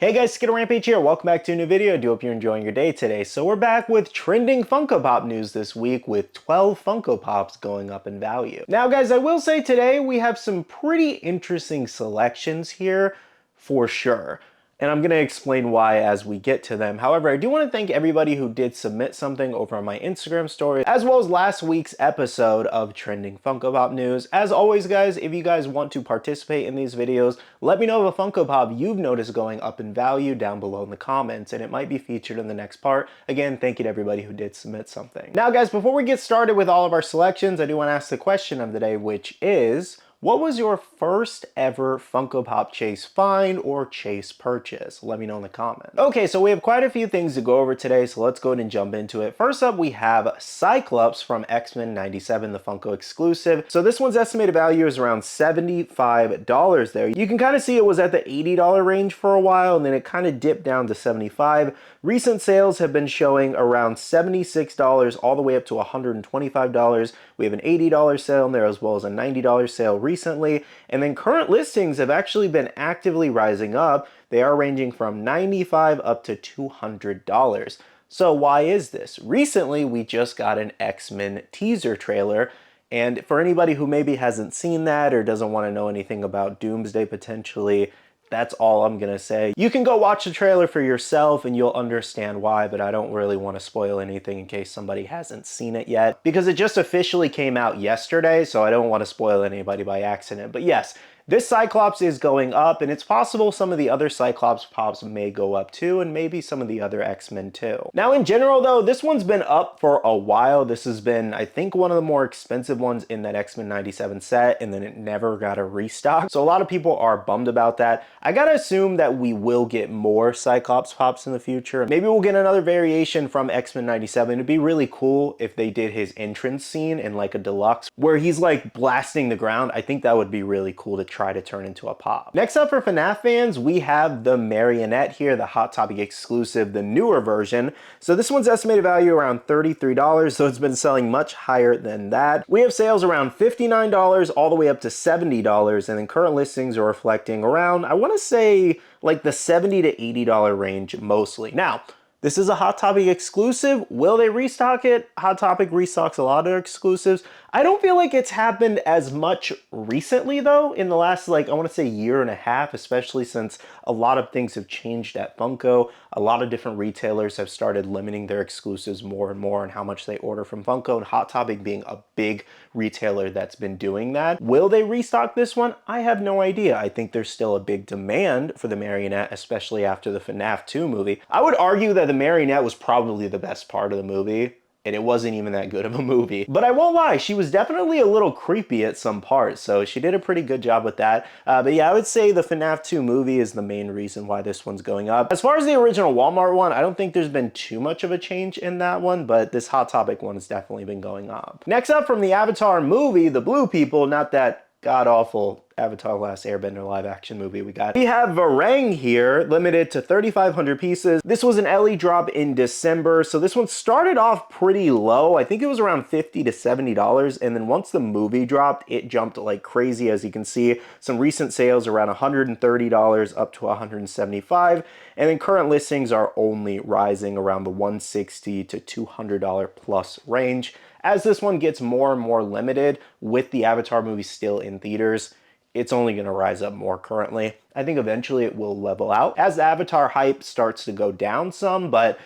Hey guys, Skittlerampage here. Welcome back to a new video. I do hope you're enjoying your day today. So we're back with trending Funko Pop news this week with 12 Funko Pops going up in value. Now guys, I will say today we have some pretty interesting selections here for sure. And I'm going to explain why as we get to them. However, I do want to thank everybody who did submit something over on my Instagram story, as well as last week's episode of Trending Funko Pop News. As always, guys, if you guys want to participate in these videos, let me know of a Funko Pop you've noticed going up in value down below in the comments, and it might be featured in the next part. Again, thank you to everybody who did submit something. Now, guys, before we get started with all of our selections, I do want to ask the question of the day, which is, what was your first ever Funko Pop Chase find or Chase purchase? Let me know in the comments. Okay, so we have quite a few things to go over today, so let's go ahead and jump into it. First up, we have Cyclops from X-Men 97, the Funko exclusive. So this one's estimated value is around $75 there. You can kind of see it was at the $80 range for a while, and then it kind of dipped down to $75. Recent sales have been showing around $76 all the way up to $125. We have an $80 sale in there as well as a $90 sale recently, and then current listings have actually been actively rising up. They are ranging from $95 up to $200. So why is this? Recently, we just got an X-Men teaser trailer, and for anybody who maybe hasn't seen that or doesn't want to know anything about Doomsday potentially, that's all I'm gonna say. You can go watch the trailer for yourself and you'll understand why, but I don't really want to spoil anything in case somebody hasn't seen it yet, because it just officially came out yesterday, so I don't want to spoil anybody by accident. But yes, this Cyclops is going up, and it's possible some of the other Cyclops Pops may go up too, and maybe some of the other X-Men too. Now in general though, this one's been up for a while. This has been, I think, one of the more expensive ones in that X-Men 97 set, and then it never got a restock. So a lot of people are bummed about that. I gotta assume that we will get more Cyclops Pops in the future. Maybe we'll get another variation from X-Men 97. It'd be really cool if they did his entrance scene in like a deluxe where he's like blasting the ground. I think that would be really cool to try to turn into a pop. Next up for FNAF fans, we have the Marionette here, the Hot Topic exclusive, the newer version. So this one's estimated value around $33, so it's been selling much higher than that. We have sales around $59 all the way up to $70, and then current listings are reflecting around, I want to say, like the $70 to $80 range mostly. Now, this is a Hot Topic exclusive. Will they restock it? Hot Topic restocks a lot of their exclusives. I don't feel like it's happened as much recently though, in the last, like, I want to say year and a half, especially since a lot of things have changed at Funko. A lot of different retailers have started limiting their exclusives more and more and how much they order from Funko, and Hot Topic being a big retailer that's been doing that. Will they restock this one? I have no idea. I think there's still a big demand for the Marionette, especially after the FNAF 2 movie. I would argue that the Marionette was probably the best part of the movie, and it wasn't even that good of a movie. But I won't lie, she was definitely a little creepy at some parts, so she did a pretty good job with that. But yeah, I would say the FNAF 2 movie is the main reason why this one's going up. As far as the original Walmart one, I don't think there's been too much of a change in that one, but this Hot Topic one has definitely been going up. Next up from the Avatar movie, the Blue People, not that god-awful Avatar Last Airbender live action movie we have Varang here, limited to 3,500 pieces. This was an LE drop in December, so this one started off pretty low. I think it was around $50 to $70, and then once the movie dropped, it jumped like crazy. As you can see, some recent sales around $130 up to $175, and then current listings are only rising around the $160 to $200 plus range. As this one gets more and more limited with the Avatar movie still in theaters, it's only going to rise up more currently. I think eventually it will level out as the Avatar hype starts to go down some, but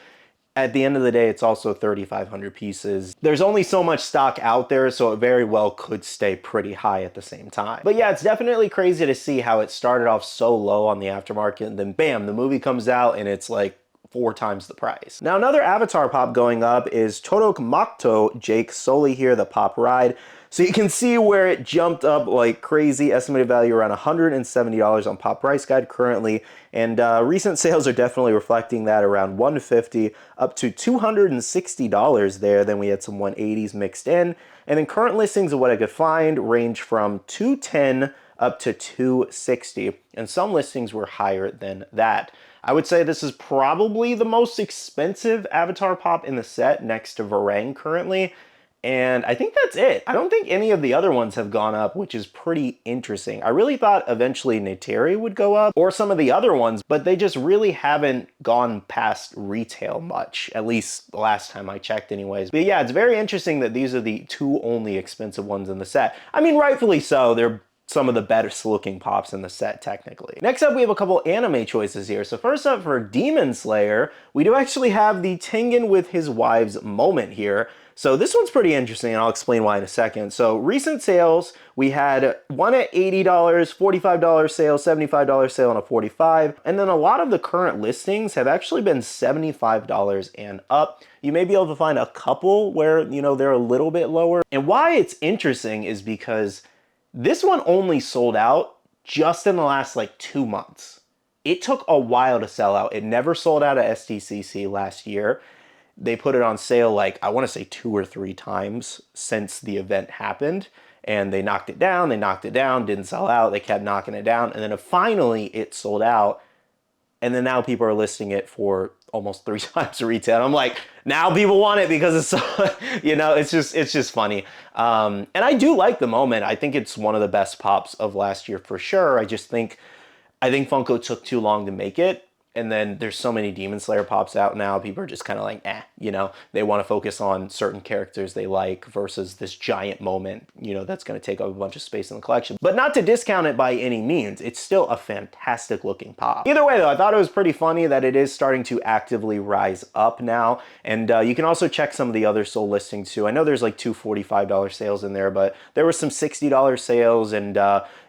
at the end of the day, it's also 3,500 pieces. There's only so much stock out there, so it very well could stay pretty high at the same time. But yeah, it's definitely crazy to see how it started off so low on the aftermarket, and then bam, the movie comes out and it's like 4 times the price. Now another Avatar Pop going up is Todok Makto Jake Sully here, the Pop Ride. So you can see where it jumped up like crazy, estimated value around $170 on Pop Price Guide currently, and recent sales are definitely reflecting that, around $150 up to $260 there. Then we had some 180s mixed in, and then current listings of what I could find range from $210 up to $260, and some listings were higher than that. I would say this is probably the most expensive Avatar Pop in the set next to Varang currently. And I think that's it. I don't think any of the other ones have gone up, which is pretty interesting. I really thought eventually Neteri would go up, or some of the other ones, but they just really haven't gone past retail much, at least the last time I checked anyways. But yeah, it's very interesting that these are the two only expensive ones in the set. I mean, rightfully so. They're some of the best looking pops in the set, technically. Next up, we have a couple anime choices here. So first up, for Demon Slayer, we do actually have the Tengen with his wives moment here. So this one's pretty interesting, and I'll explain why in a second. So recent sales, we had one at $80, $45 sale, $75 sale, and a $45. And then a lot of the current listings have actually been $75 and up. You may be able to find a couple where, you know, they're a little bit lower. And why it's interesting is because this one only sold out just in the last like 2 months. It took a while to sell out. It never sold out at STCC last year. They put it on sale like, I want to say 2 or 3 times since the event happened. And they knocked it down, didn't sell out, they kept knocking it down. And then finally it sold out. And then now people are listing it for almost 3 times retail. I'm like, now people want it because it's so, you know, it's just funny. And I do like the moment. I think it's one of the best pops of last year for sure. I think Funko took too long to make it. And then there's so many Demon Slayer pops out now, people are just kind of like, you know, they want to focus on certain characters they like versus this giant moment, you know, that's going to take up a bunch of space in the collection. But not to discount it by any means, it's still a fantastic looking pop. Either way though, I thought it was pretty funny that it is starting to actively rise up now. And you can also check some of the other sold listings too. I know there's like 2 $45 sales in there, but there were some $60 sales, and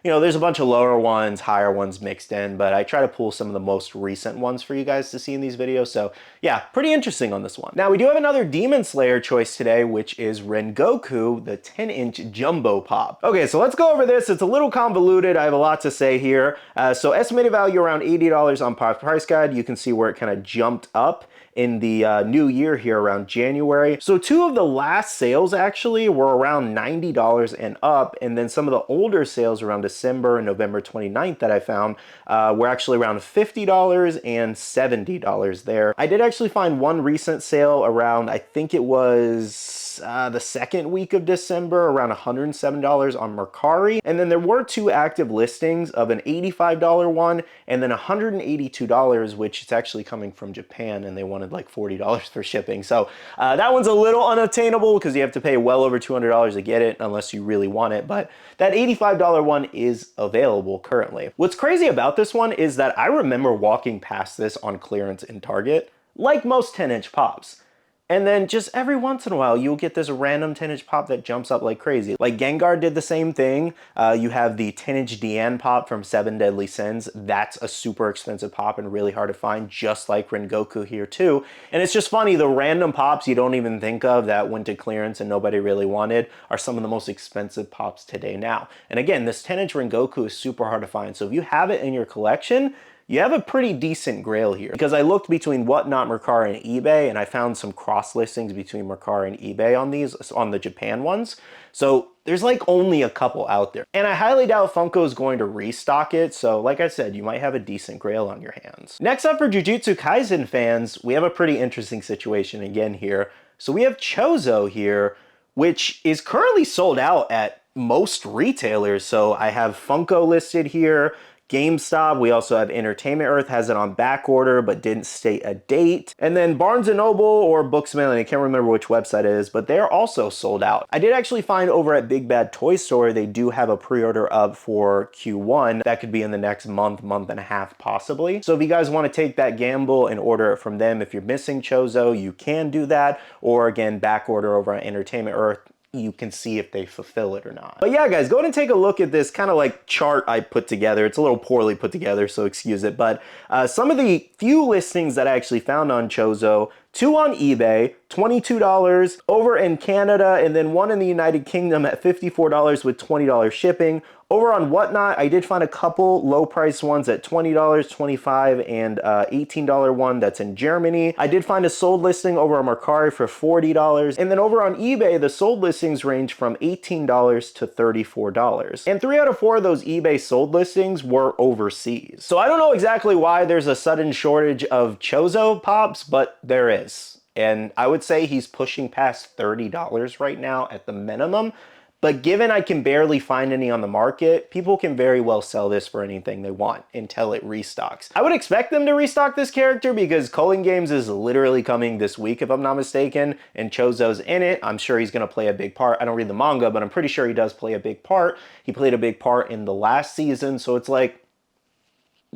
you know, there's a bunch of lower ones, higher ones mixed in, but I try to pull some of the most recent ones for you guys to see in these videos. So yeah, pretty interesting on this one. Now we do have another Demon Slayer choice today, which is Rengoku, the 10-inch jumbo pop. Okay, so let's go over this. It's a little convoluted. I have a lot to say here. So estimated value around $80 on Pop's price guide. You can see where it kind of jumped up in the new year here around January. So 2 of the last sales actually were around $90 and up, and then some of the older sales around December and November 29th that I found were actually around $50 and $70 there. I did actually find one recent sale around, I think it was the second week of December, around $107 on Mercari. And then there were 2 active listings of an $85 one and then $182, which is actually coming from Japan, and they wanted like $40 for shipping. So that one's a little unattainable because you have to pay well over $200 to get it unless you really want it. But that $85 one is available currently. What's crazy about this one is that I remember walking past this on clearance in Target, like most 10-inch pops. And then just every once in a while, you'll get this random 10-inch pop that jumps up like crazy. Like Gengar did the same thing. You have the 10-inch Dian pop from 7 Deadly Sins. That's a super expensive pop and really hard to find, just like Rengoku here too. And it's just funny, the random pops you don't even think of that went to clearance and nobody really wanted are some of the most expensive pops today now. And again, this 10-inch Rengoku is super hard to find. So if you have it in your collection, you have a pretty decent grail here, because I looked between Whatnot, Mercari, and eBay, and I found some cross listings between Mercari and eBay on these, on the Japan ones. So there's like only a couple out there. And I highly doubt Funko is going to restock it. So like I said, you might have a decent grail on your hands. Next up, for Jujutsu Kaisen fans, we have a pretty interesting situation again here. So we have Choso here, which is currently sold out at most retailers. So I have Funko listed here, GameStop, we also have Entertainment Earth has it on back order but didn't state a date. And then Barnes & Noble or Books A Million, I can't remember which website it is, but they're also sold out. I did actually find over at Big Bad Toy Store, they do have a pre-order up for Q1. That could be in the next month, month and a half possibly. So if you guys want to take that gamble and order it from them, if you're missing Choso, you can do that. Or again, back order over at Entertainment Earth. You can see if they fulfill it or not. But yeah, guys, go ahead and take a look at this kind of like chart I put together. It's a little poorly put together, so excuse it. But some of the few listings that I actually found on Choso, 2 on eBay, $22 over in Canada, and then 1 in the United Kingdom at $54 with $20 shipping. Over on Whatnot, I did find a couple low price ones at $20, $25, and $18 one that's in Germany. I did find a sold listing over on Mercari for $40. And then over on eBay, the sold listings range from $18 to $34. And 3 out of 4 of those eBay sold listings were overseas. So I don't know exactly why there's a sudden shortage of Choso pops, but there is. And I would say he's pushing past $30 right now at the minimum. But given I can barely find any on the market, people can very well sell this for anything they want until it restocks. I would expect them to restock this character because Culling Games is literally coming this week, if I'm not mistaken, and Choso's in it. I'm sure he's going to play a big part. I don't read the manga, but I'm pretty sure he does play a big part. He played a big part in the last season, so it's like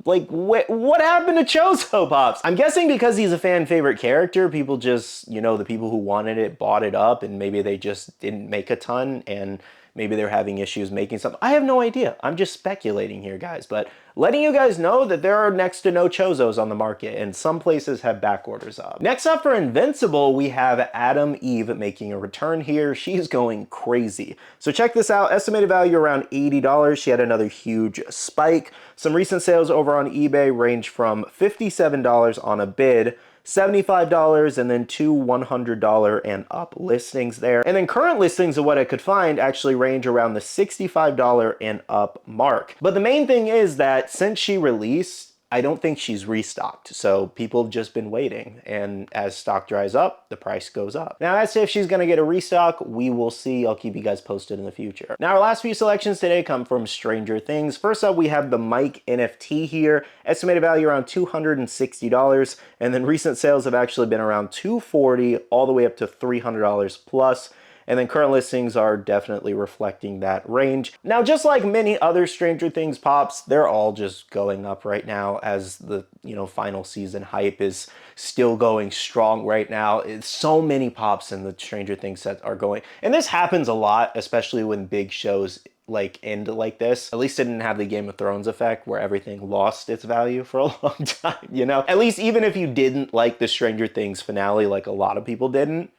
what happened to Choso Pops? I'm guessing because he's a fan favorite character, people just, you know, the people who wanted it bought it up, and maybe they just didn't make a ton, and maybe they're having issues making something. I have no idea. I'm just speculating here, guys, but letting you guys know that there are next to no Chozos on the market, and some places have back orders up. Next up for Invincible, we have Atom Eve making a return here. She's going crazy. So check this out. Estimated value around $80. She had another huge spike. Some recent sales over on eBay range from $57 on a bid, $75, and then two $100 and up listings there. And then current listings of what I could find actually range around the $65 and up mark. But the main thing is that since she released, I don't think she's restocked. So people have just been waiting. And as stock dries up, the price goes up. Now, as to if she's going to get a restock, we will see. I'll keep you guys posted in the future. Now, our last few selections today come from Stranger Things. First up, we have the Mike NFT here. Estimated value around $260. And then recent sales have actually been around $240 all the way up to $300 plus. And then current listings are definitely reflecting that range. Now, just like many other Stranger Things pops, they're all just going up right now as the, you know, final season hype is still going strong right now. It's so many pops in the Stranger Things set are going. And this happens a lot, especially when big shows like end like this. At least it didn't have the Game of Thrones effect where everything lost its value for a long time, you know? At least even if you didn't like the Stranger Things finale, like a lot of people didn't,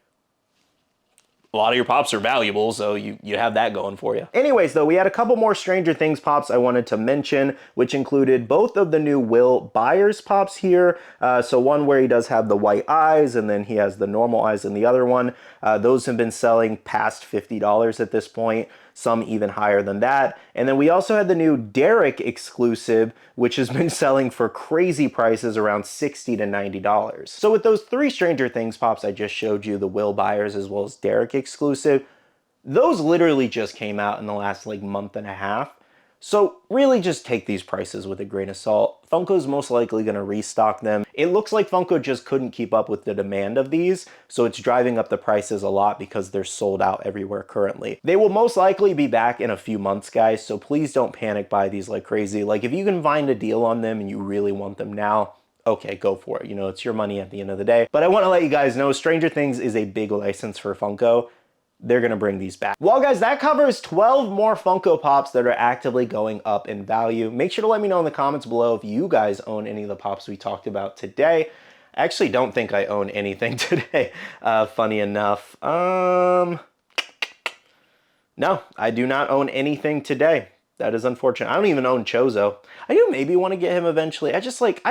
a lot of your pops are valuable, so you have that going for you. Anyways, though, we had a couple more Stranger Things pops I wanted to mention, which included both of the new Will Byers pops here. So one where he does have the white eyes, and then he has the normal eyes in the other one. Those have been selling past $50 at this point, some even higher than that. And then we also had the new Derek exclusive, which has been selling for crazy prices around $60 to $90. So with those three Stranger Things pops I just showed you, the Will Byers as well as Derek exclusive, those literally just came out in the last like month and a half. So really just take these prices with a grain of salt. Funko's most likely going to restock them. It looks like Funko just couldn't keep up with the demand of these, so it's driving up the prices a lot because they're sold out everywhere currently. They will most likely be back in a few months, guys, so please don't panic buy these like crazy. Like if you can find a deal on them and you really want them now, okay, go for it. You know, it's your money at the end of the day. But I want to let you guys know Stranger Things is a big license for Funko. They're going to bring these back. Well, guys, that covers 12 more Funko Pops that are actively going up in value. Make sure to let me know in the comments below if you guys own any of the Pops we talked about today. I actually don't think I own anything today, funny enough. No, I do not own anything today. That is unfortunate. I don't even own Choso. I do maybe want to get him eventually. I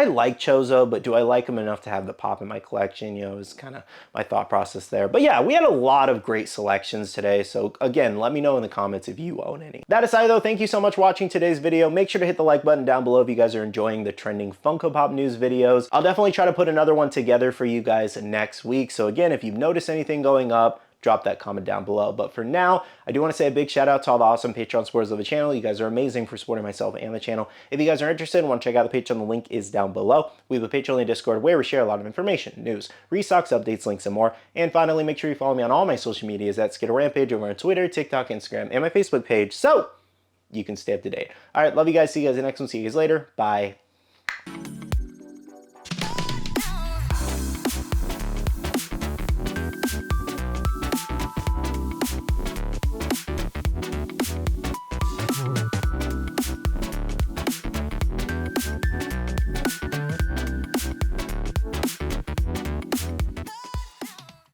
like Choso, but do I like him enough to have the pop in my collection? You know, is kind of my thought process there. But yeah, we had a lot of great selections today. So again, let me know in the comments if you own any. That aside though, thank you so much for watching today's video. Make sure to hit the like button down below if you guys are enjoying the trending Funko Pop news videos. I'll definitely try to put another one together for you guys next week. So again, if you've noticed anything going up, drop that comment down below. But for now, I do want to say a big shout out to all the awesome Patreon supporters of the channel. You guys are amazing for supporting myself and the channel. If you guys are interested and want to check out the Patreon, the link is down below. We have a Patreon and Discord where we share a lot of information, news, restocks, updates, links, and more. And finally, make sure you follow me on all my social medias at Skittlerampage over on Twitter, TikTok, Instagram, and my Facebook page so you can stay up to date. All right, love you guys. See you guys in the next one. See you guys later. Bye.